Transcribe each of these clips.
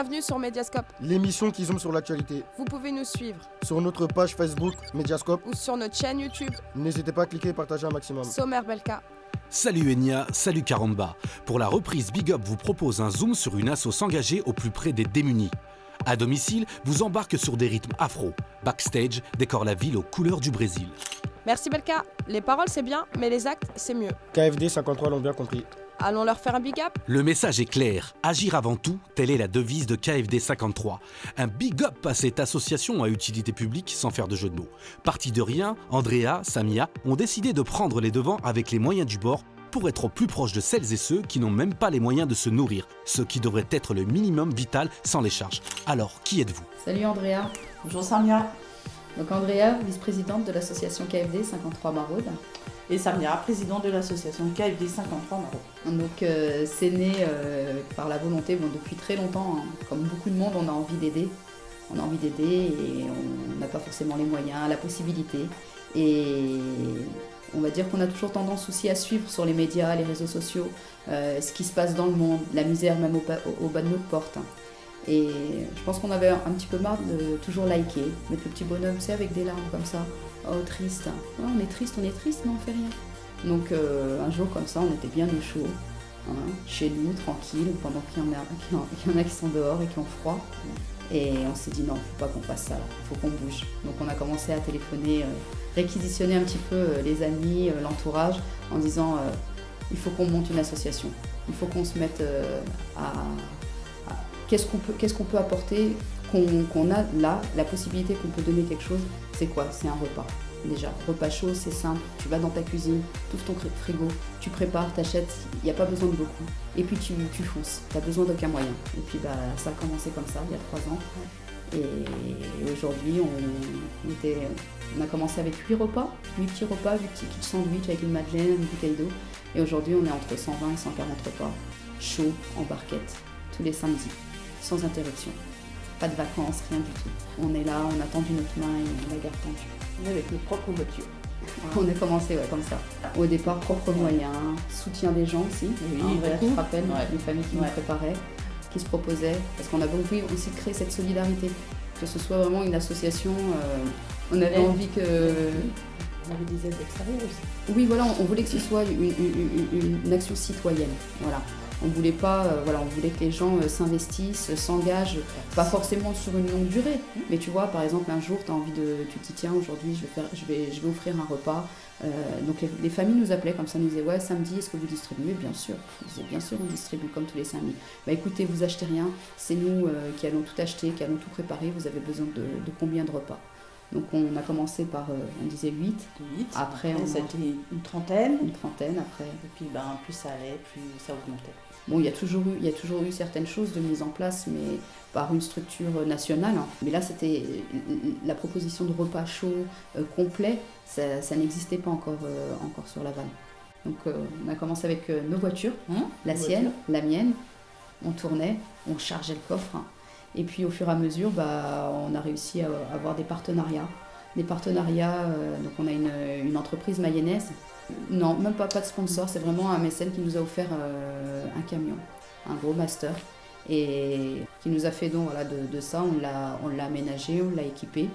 Bienvenue sur Mediascope. L'émission qui zoome sur l'actualité. Vous pouvez nous suivre sur notre page Facebook Mediascope ou sur notre chaîne YouTube. N'hésitez pas à cliquer et partager un maximum. Sommaire Belka. Salut Enya, salut Karamba. Pour la reprise Big Up vous propose un zoom sur une asso engagée au plus près des démunis. À domicile, vous embarque sur des rythmes afro. Backstage, décore la ville aux couleurs du Brésil. Merci Belka. Les paroles c'est bien, mais les actes c'est mieux. KFD 53 l'ont bien compris. Allons leur faire un big up. Le message est clair, agir avant tout, telle est la devise de KFD 53. Un big up à cette association à utilité publique sans faire de jeu de mots. Parti de rien, Andrea, Samia ont décidé de prendre les devants avec les moyens du bord pour être au plus proche de celles et ceux qui n'ont même pas les moyens de se nourrir, ce qui devrait être le minimum vital sans les charges. Alors, qui êtes-vous? Salut Andrea. Bonjour Samia. Donc Andrea, vice-présidente de l'association KFD 53 Maraude. Et Samia, présidente de l'association KFD 53 Maraude. Donc c'est né par la volonté, depuis très longtemps, hein, comme beaucoup de monde, on a envie d'aider. On a envie d'aider et on n'a pas forcément les moyens, la possibilité. Et on va dire qu'on a toujours tendance aussi à suivre sur les médias, les réseaux sociaux, ce qui se passe dans le monde, la misère même au bas de notre porte. Et je pense qu'on avait un petit peu marre de toujours liker, mettre le petit bonhomme, c'est avec des larmes comme ça. Oh, triste. Ouais, on est triste, mais on fait rien. Donc un jour comme ça, on était bien au chaud, hein, chez nous, tranquille, pendant qu'il y en a qui sont dehors et qui ont froid. Et on s'est dit non, faut pas qu'on fasse ça, faut qu'on bouge. Donc on a commencé à téléphoner, réquisitionner un petit peu les amis, l'entourage, en disant il faut qu'on monte une association. Il faut qu'on se mette qu'est-ce qu'on peut apporter, qu'on a là, la possibilité qu'on peut donner quelque chose, c'est quoi? C'est un repas. Déjà, repas chaud, c'est simple, tu vas dans ta cuisine, tu ouvres ton frigo, tu prépares, t'achètes, il n'y a pas besoin de beaucoup. Et puis tu fonces, tu n'as besoin d'aucun moyen. Et puis ça a commencé comme ça, il y a 3 ans. Et aujourd'hui, on a commencé avec 8 petits repas, 8 petits sandwichs avec une madeleine, une bouteille d'eau. Et aujourd'hui, on est entre 120 et 140 repas, chauds, en barquette, tous les samedis, sans interruption. Pas de vacances, rien du tout. On est là, on a tendu notre main et on la garde tendue. On est avec nos propres voitures. On a commencé comme ça. Au départ, propres moyens, soutien des gens aussi. Oui, tu te rappelles, les familles qui nous Ouais. préparaient, qui se proposaient. Parce qu'on avait envie aussi de créer cette solidarité. Que ce soit vraiment une association, on avait envie que... On avait des aides extérieures aussi. Oui, voilà, on voulait que ce soit une action citoyenne. Voilà. On voulait pas, on voulait que les gens s'investissent, s'engagent, pas forcément sur une longue durée. Mais tu vois, par exemple, un jour, tu as envie tu te dis, tiens, aujourd'hui, je vais offrir un repas. Donc les familles nous appelaient comme ça, nous disaient, ouais, samedi, est-ce que vous distribuez? Bien sûr. On disait, bien sûr, on distribue comme tous les samedis. Bah écoutez, vous achetez rien, c'est nous qui allons tout acheter, qui allons tout préparer. Vous avez besoin de combien de repas? Donc on a commencé par, on disait 8. Après c'était une trentaine. Une trentaine après. Et puis plus ça allait, plus ça augmentait. Bon, il y a toujours eu certaines choses de mise en place, mais par une structure nationale. Mais là, c'était la proposition de repas chaud complet, ça n'existait pas encore sur Laval. Donc on a commencé avec nos voitures, la sienne, la mienne. On tournait, on chargeait le coffre. Et puis au fur et à mesure, on a réussi à avoir des partenariats. Donc on a une entreprise mayonnaise. Non, même pas de sponsor, c'est vraiment un mécène qui nous a offert un camion, un gros master. Et qui nous a fait don de ça, on l'a aménagé, on l'a équipé.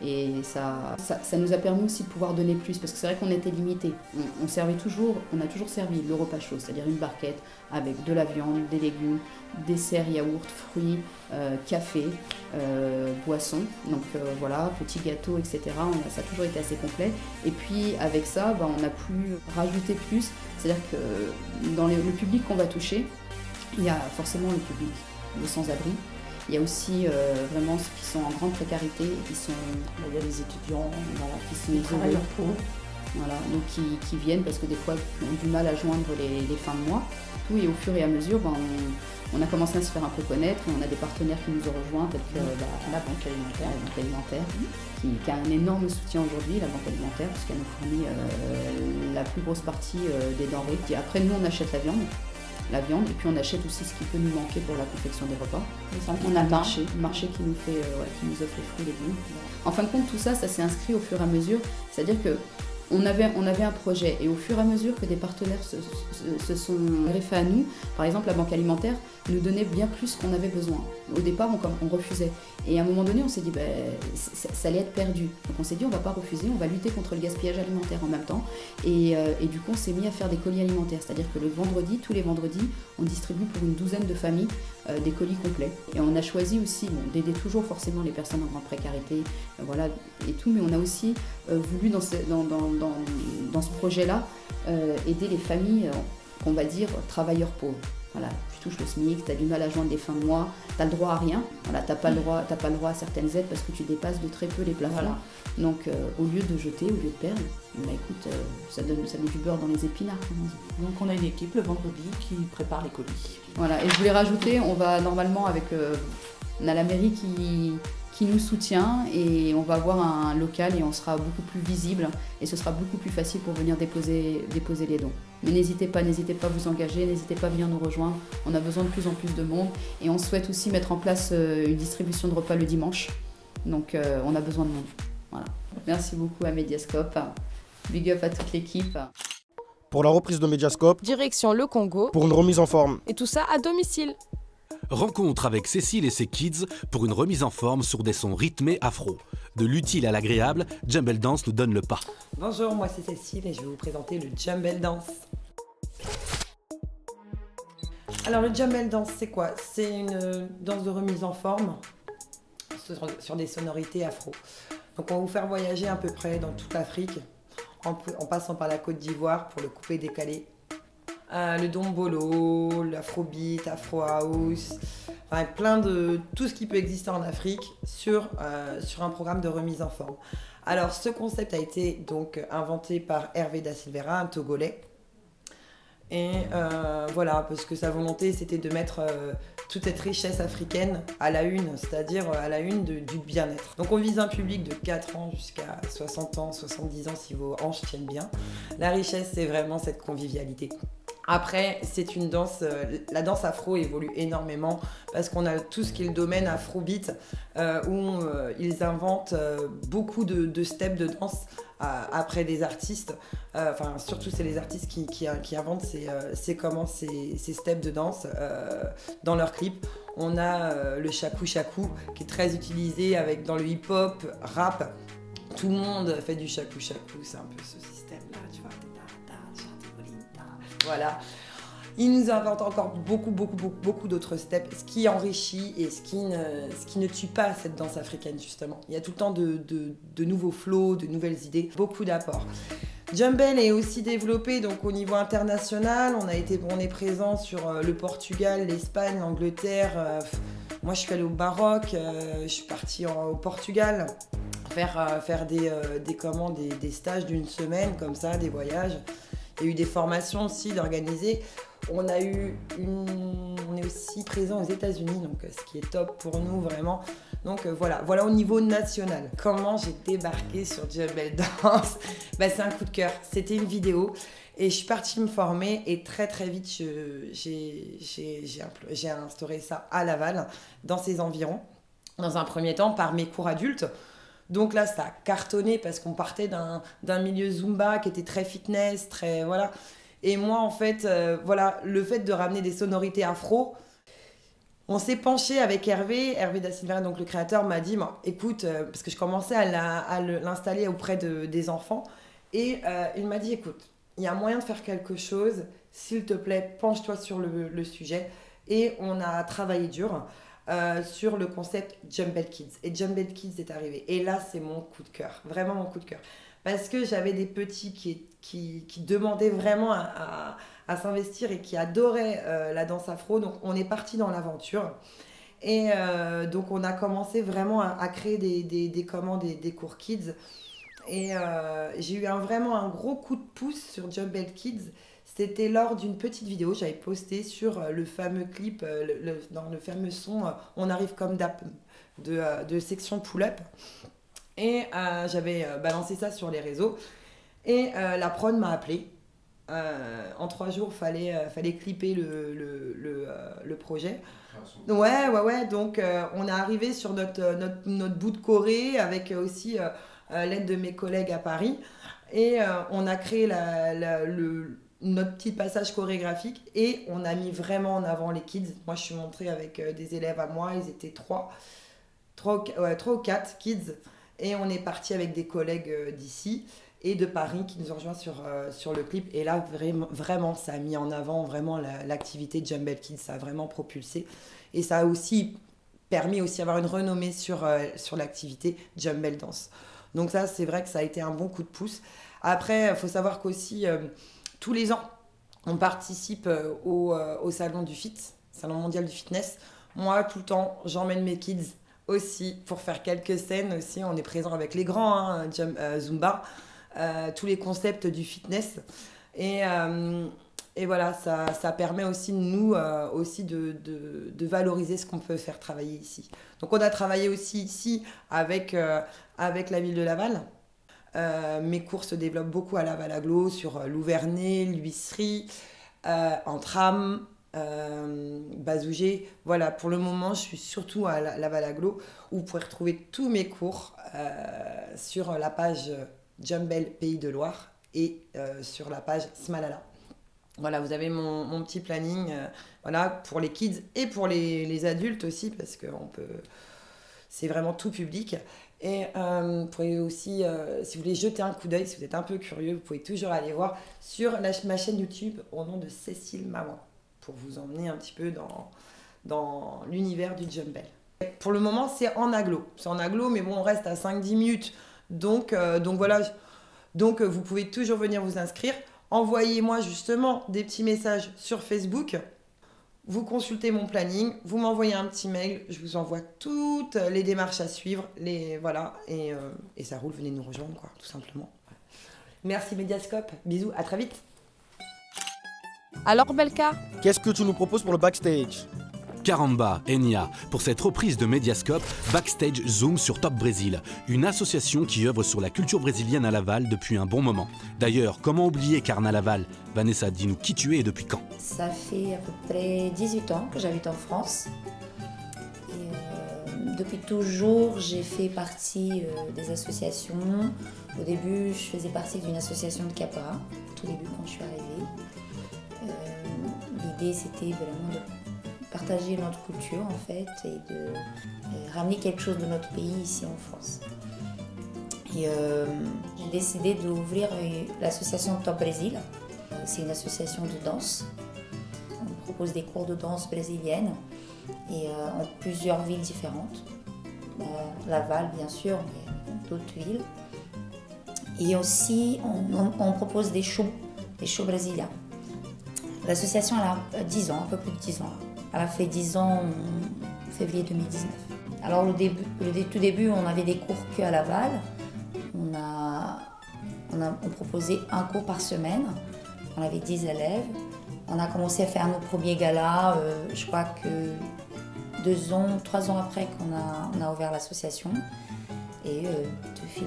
Et ça nous a permis aussi de pouvoir donner plus, parce que c'est vrai qu'on était limité. On a toujours servi le repas chaud, c'est-à-dire une barquette avec de la viande, des légumes, dessert, yaourt, fruits, café, boisson. Donc voilà, petits gâteaux, etc. Ça a toujours été assez complet. Et puis avec ça, on a pu rajouter plus. C'est-à-dire que dans le public qu'on va toucher, il y a forcément le public de sans-abri. Il y a aussi vraiment ceux qui sont en grande précarité, qui sont, il y a des étudiants, qui sont isolés, donc qui viennent parce que des fois ils ont du mal à joindre les fins de mois. Et au fur et à mesure, on a commencé à se faire un peu connaître. On a des partenaires qui nous ont rejoints, tels que la Banque Alimentaire, qui a un énorme soutien aujourd'hui, la Banque Alimentaire, parce qu'elle nous fournit la plus grosse partie des denrées. Et après, nous, on achète la viande, et puis on achète aussi ce qui peut nous manquer pour la confection des repas. On a le marché qui nous offre les fruits et légumes. En fin de compte, tout ça s'est inscrit au fur et à mesure. C'est-à-dire que On avait un projet et au fur et à mesure que des partenaires se sont greffés à nous, par exemple la Banque Alimentaire nous donnait bien plus qu'on avait besoin. Au départ, on refusait. Et à un moment donné, on s'est dit ça allait être perdu. Donc on s'est dit on va pas refuser, on va lutter contre le gaspillage alimentaire en même temps. Et du coup, on s'est mis à faire des colis alimentaires. C'est-à-dire que tous les vendredis, on distribue pour une douzaine de familles des colis complets. Et on a choisi aussi d'aider toujours forcément les personnes en grande précarité, voilà, et tout, mais on a aussi voulu dans ce projet-là aider les familles, qu'on va dire, travailleurs pauvres. Voilà, tu touches le SMIC, tu as du mal à joindre les fins de mois, tu as le droit à rien, voilà, tu n'as pas le droit à certaines aides parce que tu dépasses de très peu les plafonds. Voilà. Donc au lieu de jeter, au lieu de perdre, écoute, ça donne du beurre dans les épinards. Donc on a une équipe le vendredi qui prépare les colis. Voilà, et je voulais rajouter, on va normalement on a la mairie qui nous soutient et on va avoir un local et on sera beaucoup plus visible et ce sera beaucoup plus facile pour venir déposer les dons. Mais n'hésitez pas à vous engager, n'hésitez pas à venir nous rejoindre. On a besoin de plus en plus de monde et on souhaite aussi mettre en place une distribution de repas le dimanche. Donc on a besoin de monde. Voilà. Merci beaucoup à Mediascope. Big up à toute l'équipe. Pour la reprise de Mediascope, Direction le Congo. pour une remise en forme. Et tout ça à domicile. Rencontre avec Cécile et ses kids pour une remise en forme sur des sons rythmés afro. De l'utile à l'agréable, Jumble Dance nous donne le pas. Bonjour, moi c'est Cécile et je vais vous présenter le Jumble Dance. Alors le Jumble Dance c'est quoi? C'est une danse de remise en forme sur des sonorités afro. Donc on va vous faire voyager à peu près dans toute l'Afrique en passant par la Côte d'Ivoire pour le coupé décalé. Le dombolo, l'afrobeat, afro house, enfin, plein de tout ce qui peut exister en Afrique sur un programme de remise en forme. Alors ce concept a été donc inventé par Hervé Da Silveira, un Togolais. Et voilà, parce que sa volonté c'était de mettre toute cette richesse africaine à la une, c'est-à-dire à la une du bien-être. Donc on vise un public de 4 ans jusqu'à 60 ans, 70 ans si vos hanches tiennent bien. La richesse c'est vraiment cette convivialité. Après, c'est une danse, la danse afro évolue énormément parce qu'on a tout ce qui est le domaine afrobeat où ils inventent beaucoup de steps de danse après des artistes. Enfin, surtout, c'est les artistes qui inventent ces steps de danse dans leurs clips. On a le shaku shaku qui est très utilisé dans le hip-hop, rap. Tout le monde fait du shaku shaku, c'est un peu ce système-là, tu vois. Voilà. Il nous invente encore beaucoup d'autres steps, ce qui enrichit et ce qui ne tue pas cette danse africaine justement. Il y a tout le temps de nouveaux flows, de nouvelles idées, beaucoup d'apports. Jumble est aussi développé donc au niveau international. On est présent sur le Portugal, l'Espagne, l'Angleterre. Moi je suis allée au Maroc, je suis partie au Portugal faire des stages d'une semaine comme ça, des voyages. Il y a eu des formations aussi d'organiser. On est aussi présent aux États-Unis, donc ce qui est top pour nous vraiment. Donc voilà au niveau national. Comment j'ai débarqué sur Jumble Dance? C'est un coup de cœur. C'était une vidéo et je suis partie me former et très vite j'ai instauré ça à Laval, dans ses environs. Dans un premier temps par mes cours adultes. Donc là, ça a cartonné parce qu'on partait d'un milieu Zumba qui était très fitness, très voilà. Et moi, en fait, le fait de ramener des sonorités afro, on s'est penché avec Hervé Da Silveira, donc le créateur, m'a dit, écoute, parce que je commençais à l'installer auprès des enfants, et il m'a dit, écoute, il y a moyen de faire quelque chose, s'il te plaît, penche-toi sur le sujet. Et on a travaillé dur. Sur le concept Jumble Kids. Et Jumble Kids est arrivé. Et là, c'est mon coup de cœur. Vraiment mon coup de cœur. Parce que j'avais des petits qui demandaient vraiment à s'investir et qui adoraient la danse afro. Donc, on est parti dans l'aventure. Et donc, on a commencé vraiment à créer des cours kids. Et j'ai eu vraiment un gros coup de pouce sur Jumble Kids. C'était lors d'une petite vidéo que j'avais postée sur le fameux clip, dans le fameux son « On arrive comme d'ap » de section pull-up. Et j'avais balancé ça sur les réseaux. Et la prod m'a appelé. En 3 jours, fallait clipper le projet. Ouais. Donc, on est arrivé sur notre bout de Corée avec aussi l'aide de mes collègues à Paris. Et on a créé notre petit passage chorégraphique et on a mis vraiment en avant les kids. Moi, je suis montrée avec des élèves à moi, ils étaient 3 ou 4 kids. Et on est parti avec des collègues d'ici et de Paris qui nous ont rejoints sur le clip. Et là, vraiment, ça a mis en avant vraiment l'activité Jumble Kids. Ça a vraiment propulsé. Et ça a aussi permis d'avoir une renommée sur l'activité Jumble Dance. Donc ça, c'est vrai que ça a été un bon coup de pouce. Après, il faut savoir qu'aussi, tous les ans, on participe au salon du FIT, Salon mondial du fitness. Moi, tout le temps, j'emmène mes kids aussi pour faire quelques scènes aussi. On est présent avec les grands, hein, Zumba, tous les concepts du fitness. Et voilà, ça permet aussi, nous, aussi de valoriser ce qu'on peut faire travailler ici. Donc on a travaillé aussi ici avec la ville de Laval. Mes cours se développent beaucoup à Laval-Aglo, sur Louverné, l'Huisserie, en tram, Bazougé. Voilà, pour le moment, je suis surtout à Laval-Aglo, où vous pourrez retrouver tous mes cours sur la page Jumble Pays de Loire et sur la page Smalala. Voilà, vous avez mon petit planning voilà, pour les kids et pour les adultes aussi, parce que c'est vraiment tout public. Et vous pourrez aussi, si vous voulez jeter un coup d'œil, si vous êtes un peu curieux, vous pouvez toujours aller voir sur ma chaîne YouTube au nom de Cécile Maman, pour vous emmener un petit peu dans l'univers du Jumble. Pour le moment, c'est en aglo. C'est en aglo, mais bon, on reste à 5-10 minutes. Donc voilà, donc vous pouvez toujours venir vous inscrire. Envoyez-moi justement des petits messages sur Facebook. Vous consultez mon planning, vous m'envoyez un petit mail, je vous envoie toutes les démarches à suivre, voilà, et ça roule, venez nous rejoindre, quoi, tout simplement. Merci Mediascope, bisous, à très vite. Alors Belka, Qu'est-ce que tu nous proposes pour le backstage? Caramba, Enya, pour cette reprise de Mediascope, Backstage Zoom sur Top Brésil, une association qui œuvre sur la culture brésilienne à Laval depuis un bon moment. D'ailleurs, comment oublier Carnaval? Vanessa, dis-nous qui tu es et depuis quand? Ça fait à peu près 18 ans que j'habite en France. Et depuis toujours, j'ai fait partie des associations. Au début, je faisais partie d'une association de capoeira, tout début quand je suis arrivée. L'idée, c'était vraiment de partager notre culture en fait et de ramener quelque chose de notre pays ici en France. Et j'ai décidé d'ouvrir l'association Top Brésil. C'est une association de danse. On propose des cours de danse brésilienne et en plusieurs villes différentes. Laval bien sûr, mais d'autres villes. Et aussi on propose des shows brésiliens. L'association elle a 10 ans, un peu plus de 10 ans. Elle a fait 10 ans en février 2019. Alors tout début, on avait des cours qu'à Laval. On proposait un cours par semaine. On avait 10 élèves. On a commencé à faire nos premiers galas, je crois que 3 ans après qu'on a ouvert l'association. Et de fil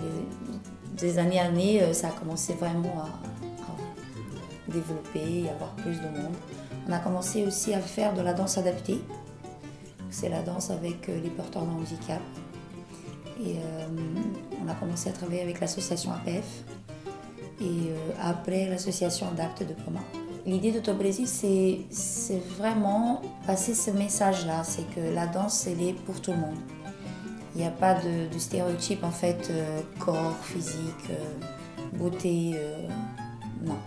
des années en années, ça a commencé vraiment à développer, à avoir plus de monde. On a commencé aussi à faire de la danse adaptée. C'est la danse avec les porteurs de handicap. Et on a commencé à travailler avec l'association APF et après l'association Adapte de Poma. L'idée de Top Brésil, c'est vraiment passer ce message-là, c'est que la danse, elle est pour tout le monde. Il n'y a pas de stéréotype en fait, corps, physique, beauté, non.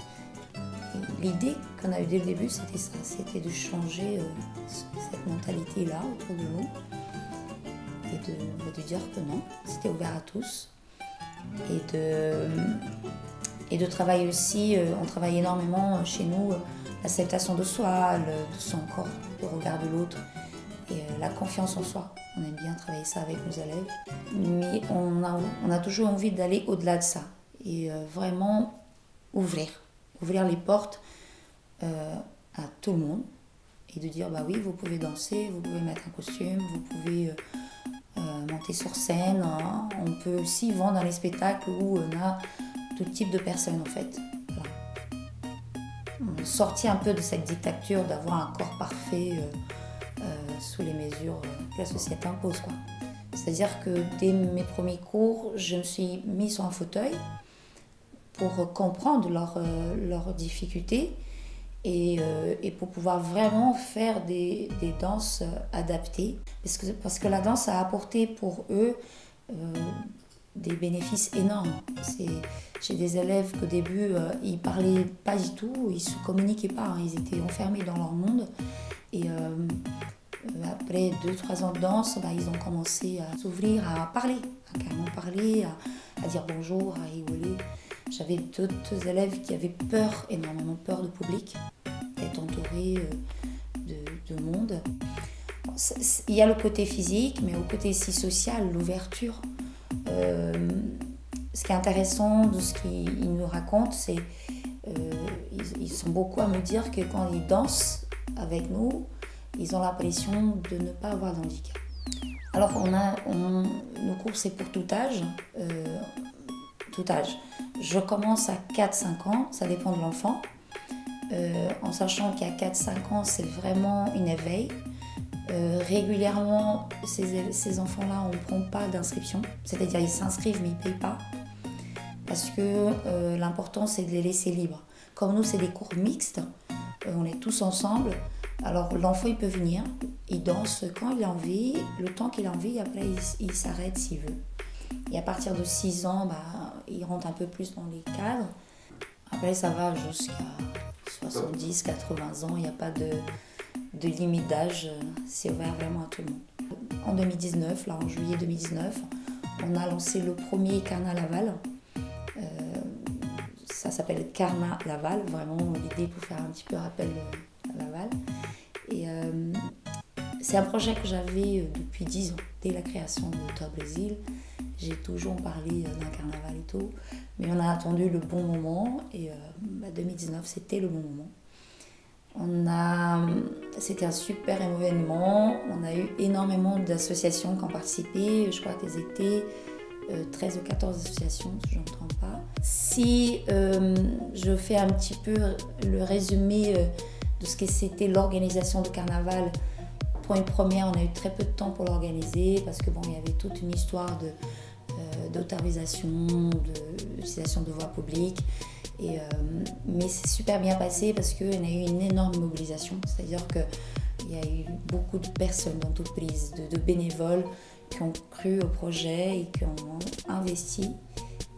L'idée qu'on a eue dès le début, c'était ça, c'était de changer cette mentalité-là autour de nous et de dire que non, c'était ouvert à tous et de travailler aussi, on travaille énormément chez nous, l'acceptation de soi, de son corps, le regard de l'autre et la confiance en soi. On aime bien travailler ça avec nos élèves, mais on a toujours envie d'aller au-delà de ça et vraiment ouvrir les portes à tout le monde et de dire bah oui, vous pouvez danser, vous pouvez mettre un costume, vous pouvez monter sur scène, hein. On peut aussi vendre dans les spectacles où on a tout type de personnes en fait. Voilà. Sortir un peu de cette dictature d'avoir un corps parfait sous les mesures que la société impose, quoi. C'est-à-dire que dès mes premiers cours, je me suis mise sur un fauteuil pour comprendre leurs difficultés et pour pouvoir vraiment faire des danses adaptées. Parce que la danse a apporté pour eux des bénéfices énormes. J'ai des élèves qu'au début, ils parlaient pas du tout, ils se communiquaient pas, hein, ils étaient enfermés dans leur monde. Et après 2-3 ans de danse, ils ont commencé à s'ouvrir, à parler, à carrément parler, à dire bonjour, à rigoler. J'avais d'autres élèves qui avaient peur, énormément peur du public, d'être entourés de monde. Il y a le côté physique, mais au côté aussi social, l'ouverture. Ce qui est intéressant de ce qu'ils nous racontent, c'est ils sont beaucoup à me dire que quand ils dansent avec nous, ils ont l'impression de ne pas avoir d'handicap. Alors nos cours c'est pour tout âge. Je commence à 4-5 ans, ça dépend de l'enfant. En sachant qu'à 4-5 ans, c'est vraiment une éveil. Régulièrement, ces enfants-là, on ne prend pas d'inscription. C'est-à-dire ils s'inscrivent mais ils ne payent pas. Parce que l'important, c'est de les laisser libres. Comme nous, c'est des cours mixtes, on est tous ensemble. Alors l'enfant, il peut venir, il danse quand il a envie, le temps qu'il a envie, et après il s'arrête s'il veut. Et à partir de 6 ans, il rentre un peu plus dans les cadres. Après, ça va jusqu'à 70, 80 ans, il n'y a pas de limite d'âge, c'est ouvert vraiment à tout le monde. En 2019, là en juillet 2019, on a lancé le premier Carna Laval. Ça s'appelle Carna Laval, vraiment l'idée pour faire un petit peu rappel à Laval. Et c'est un projet que j'avais depuis 10 ans, dès la création de Top Brésil. J'ai toujours parlé d'un carnaval et tout, mais on a attendu le bon moment et 2019 c'était le bon moment. C'était un super événement, on a eu énormément d'associations qui ont participé, je crois qu'elles étaient 13 ou 14 associations, si je ne me trompe pas. Si je fais un petit peu le résumé de ce que c'était l'organisation de carnaval, pour une première, on a eu très peu de temps pour l'organiser parce que il y avait toute une histoire d'autorisation, d'utilisation de voies publiques. Mais c'est super bien passé parce qu'il y a eu une énorme mobilisation. C'est-à-dire qu'il y a eu beaucoup de personnes d'entreprises, de bénévoles qui ont cru au projet et qui ont investi.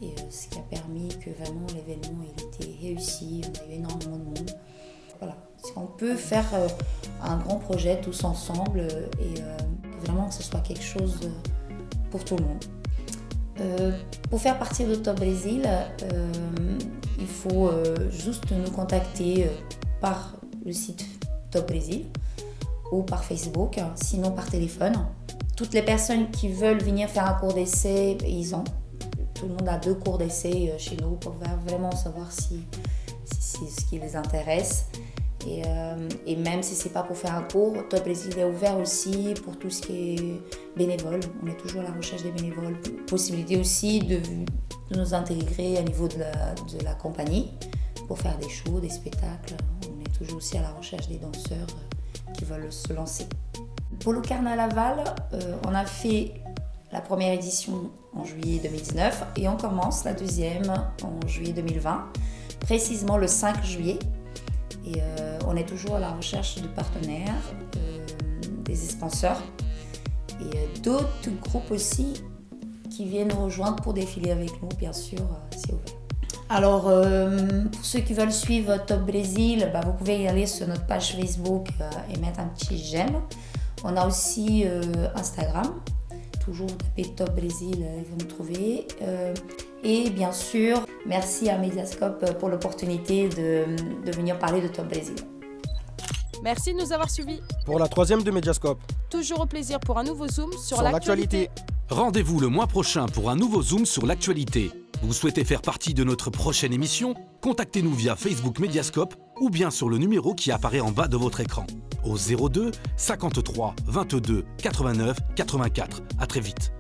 Et ce qui a permis que vraiment l'événement était réussi. On a eu énormément de monde. Voilà. On peut faire un grand projet tous ensemble et vraiment que ce soit quelque chose pour tout le monde. Pour faire partie de Top Brésil, il faut juste nous contacter par le site Top Brésil ou par Facebook, sinon par téléphone. Toutes les personnes qui veulent venir faire un cours d'essai, tout le monde a 2 cours d'essai chez nous pour vraiment savoir si c'est ce qui les intéresse. Et même si ce n'est pas pour faire un cours, Top Brésil est ouvert aussi pour tout ce qui est bénévole. On est toujours à la recherche des bénévoles. Possibilité aussi de nous intégrer au niveau de la compagnie pour faire des shows, des spectacles. On est toujours aussi à la recherche des danseurs qui veulent se lancer. Pour le Carna Laval, on a fait la première édition en juillet 2019 et on commence la deuxième en juillet 2020, précisément le 5 juillet. Et on est toujours à la recherche de partenaires, des sponsors et d'autres groupes aussi qui viennent nous rejoindre pour défiler avec nous, bien sûr, c'est ouvert. Alors, pour ceux qui veulent suivre Top Brésil, vous pouvez y aller sur notre page Facebook et mettre un petit j'aime. On a aussi Instagram, toujours tapez Top Brésil, ils vont nous trouver. Et bien sûr, merci à Mediascope pour l'opportunité de venir parler de Top Brésil. Merci de nous avoir suivis. Pour la 3e de Mediascope. Toujours au plaisir pour un nouveau Zoom sur l'actualité. Rendez-vous le mois prochain pour un nouveau Zoom sur l'actualité. Vous souhaitez faire partie de notre prochaine émission? Contactez-nous via Facebook Mediascope ou bien sur le numéro qui apparaît en bas de votre écran. Au 02 53 22 89 84. À très vite.